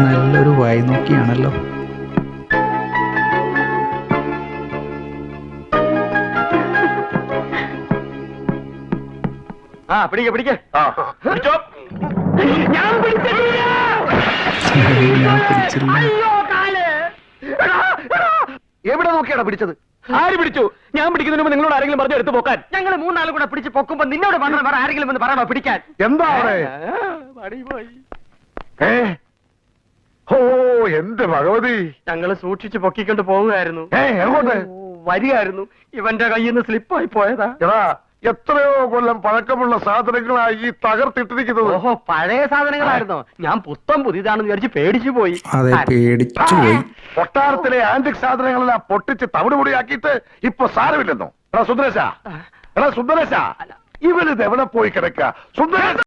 നല്ലൊരു വായി നോക്കിയാണല്ലോ. പിടിക്ക പിടിച്ചോ. ഞാൻ പിടിച്ചില്ല. എവിടെ നോക്കിയാടാ പിടിച്ചത്? ആര് പിടിച്ചു? ഞാൻ പിടിക്കുന്നതിന് മുമ്പ് നിങ്ങളോട് ആരെങ്കിലും പറഞ്ഞു എടുത്ത് പോക്കാൻ? ഞങ്ങൾ മൂന്നാളും കൂടെ പിടിച്ച് പൊക്കുമ്പോ നിന്നോട് പറഞ്ഞു വേറെ ആരെങ്കിലും വന്ന് പറയണോ പിടിക്കാൻ? എന്താ ഓ എന്റെ ഭഗവതി, ഞങ്ങള് സൂക്ഷിച്ച് പൊക്കിക്കൊണ്ട് പോവുകയായിരുന്നു. എങ്ങോട്ട് വരികയായിരുന്നു. ഇവന്റെ കയ്യിൽ നിന്ന് സ്ലിപ്പായി പോയതാ. എടാ, എത്രയോ കൊല്ലം പഴക്കമുള്ള സാധനങ്ങളായി ഈ തകർത്തിട്ടിരിക്കുന്നത്. ഓഹോ, പഴയ സാധനങ്ങളായിരുന്നോ? ഞാൻ പുത്തം പുതിയതാണെന്ന് വിചാരിച്ച് പേടിച്ചു പോയി. അതെ, പേടിച്ചു പോയി. കൊട്ടാരത്തിലെ ആന്റിക് സാധനങ്ങളെല്ലാം പൊട്ടിച്ച് തവിടുപൊടിയാക്കിയിട്ട് ഇപ്പൊ സാരമില്ലെന്നോ? എടാ സുന്ദരേശ, ഇവനിത് എവിടെ പോയി കിടക്ക? സുന്ദരേശ.